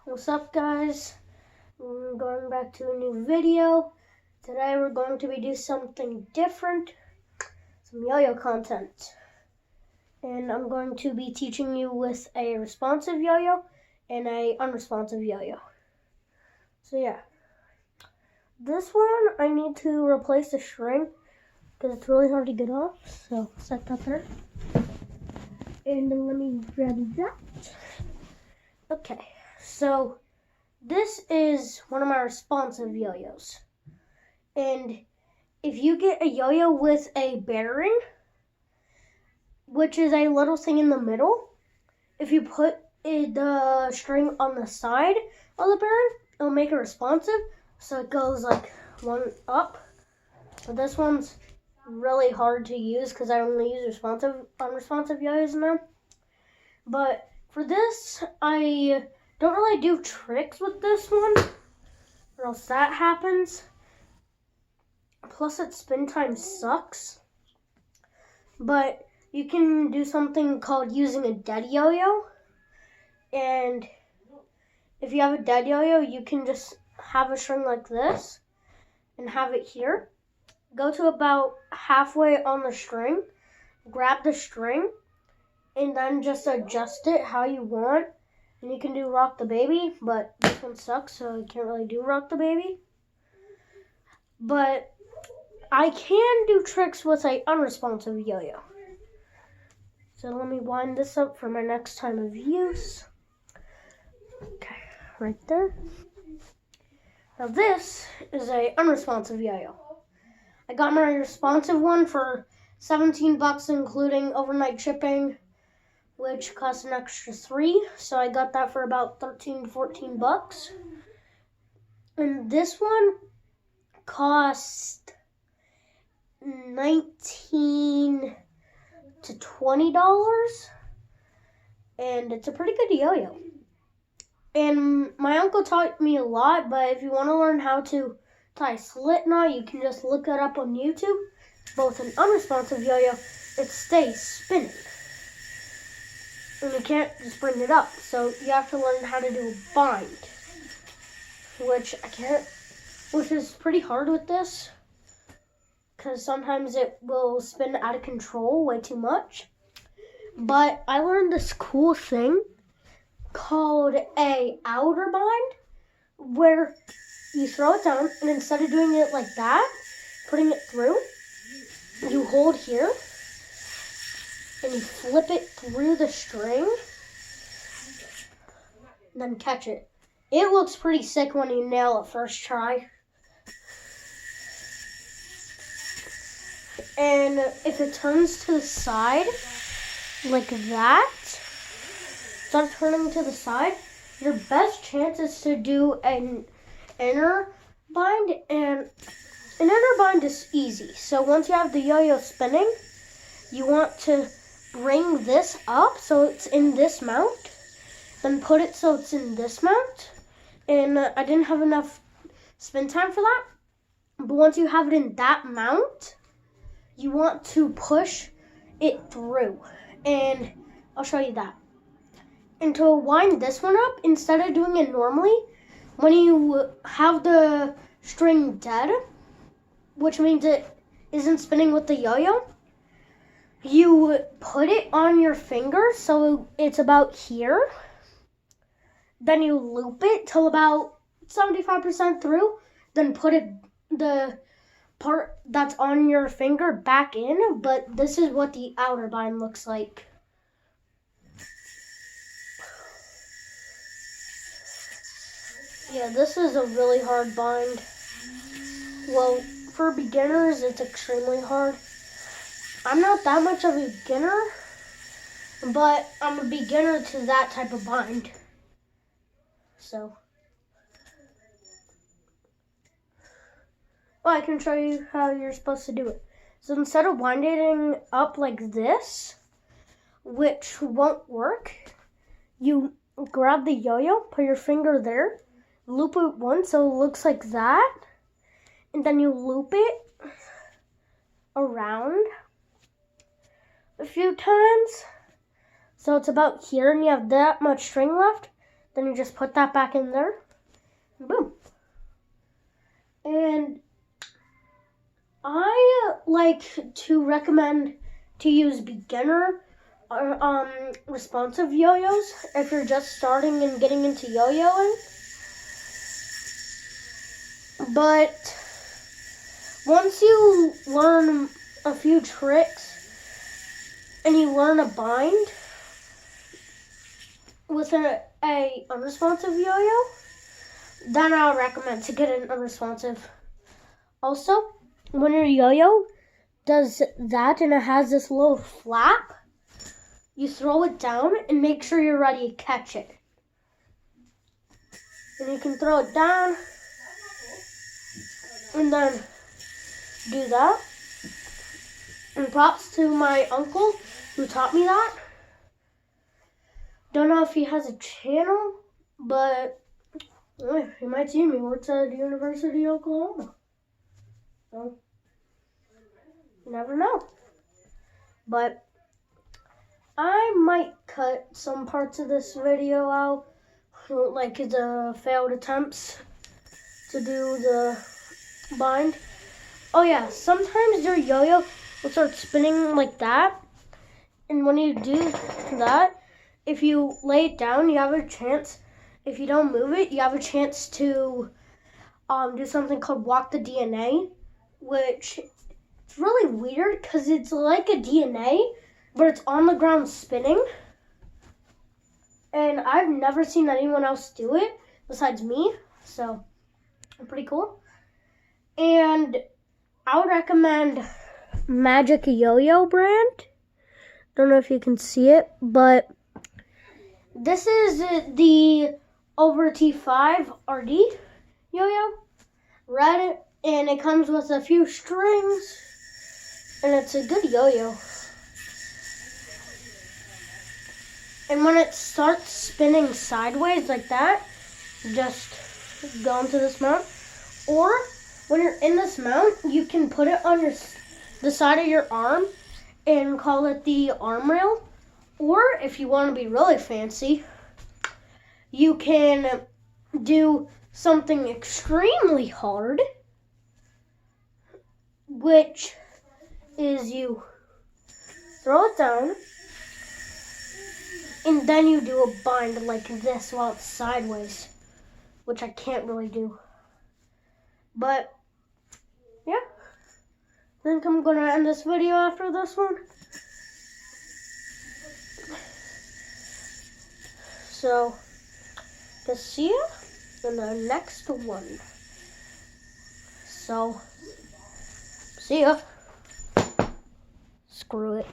What's up, guys? We're going back to a new video. Today we're going to be doing something different, some yo-yo content. And I'm going to be teaching you with a responsive yo-yo and a unresponsive yo-yo. So yeah, this one I need to replace the string because it's really hard to get off. So set that there. And then let me grab that. Okay, so this is one of my responsive yo-yos. And if you get a yo-yo with a bearing, which is a little thing in the middle, if you put the string on the side of the bearing, it'll make it responsive. So it goes like one up. But this one's really hard to use because I only use unresponsive yo-yos now. But for this, I don't really do tricks with this one, or else that happens. Plus, its spin time sucks. But you can do something called using a dead yo-yo. And if you have a dead yo-yo, you can just have a string like this and have it here. Go to about halfway on the string, grab the string, and then just adjust it how you want. And you can do rock the baby, but this one sucks, so I can't really do rock the baby. But I can do tricks with an unresponsive yo-yo. So let me wind this up for my next time of use. Okay, right there. Now this is an unresponsive yo-yo. I got my responsive one for $17 including overnight shipping, which costs an extra $3. So I got that for about $13 to $14. And this one cost $19 to $20, and it's a pretty good yo-yo. And my uncle taught me a lot, but if you want to learn how to tie a slit knot, you can just look that up on YouTube. Both an unresponsive yo-yo, it stays spinning, and you can't just bring it up, so you have to learn how to do a bind, which I can't, which is pretty hard with this, because sometimes it will spin out of control way too much. But I learned this cool thing called a outer bind, where you throw it down, and instead of doing it like that, putting it through, you hold here, and you flip it through the string, and then catch it. It looks pretty sick when you nail it first try. And if it turns to the side, like that, start turning to the side, your best chance is to do an inner bind, and an inner bind is easy. So once you have the yo-yo spinning, you want to bring this up so it's in this mount, then put it so it's in this mount. And I didn't have enough spin time for that, but once you have it in that mount, you want to push it through, and I'll show you that. And to wind this one up, instead of doing it normally, when you have the string dead, which means it isn't spinning with the yo-yo, you put it on your finger so it's about here. Then you loop it till about 75% through, then put the part that's on your finger back in. But this is what the outer bind looks like. Yeah, this is a really hard bind. Well, for beginners, it's extremely hard. I'm not that much of a beginner, but I'm a beginner to that type of bind. So, well, I can show you how you're supposed to do it. So instead of winding up like this, which won't work, you grab the yo-yo, put your finger there, loop it once so it looks like that, and then you loop it around a few times so it's about here and you have that much string left. Then you just put that back in there. And boom. And I like to recommend to use beginner responsive yo-yos if you're just starting and getting into yo-yoing. But once you learn a few tricks and you learn a bind with an unresponsive yo-yo, then I would recommend to get an unresponsive. Also, when your yo-yo does that and it has this little flap, you throw it down and make sure you're ready to catch it. And you can throw it down and then do that. And props to my uncle who taught me that. Don't know if he has a channel, but he might see me. Works at the University of Oklahoma. So, you never know. But I might cut some parts of this video out, like the failed attempts to do the bind. Oh yeah, sometimes your yo-yo will start spinning like that. And when you do that, if you lay it down, you have a chance. If you don't move it, you have a chance to do something called walk the DNA, which it's really weird because it's like a DNA, but it's on the ground spinning. And I've never seen anyone else do it besides me, so pretty cool. And I would recommend Magic Yo-Yo brand. Don't know if you can see it, but this is the over T5 RD yo-yo, red, and it comes with a few strings, and it's a good yo-yo. And when it starts spinning sideways like that, just go into this mount. Or when you're in this mount, you can put it on the side of your arm and call it the arm rail. Or if you want to be really fancy, you can do something extremely hard, which is you throw it down and then you do a bind like this while it's sideways, which I can't really do. But yeah, I think I'm gonna end this video after this one. So, to see you in the next one. So, see ya. Screw it.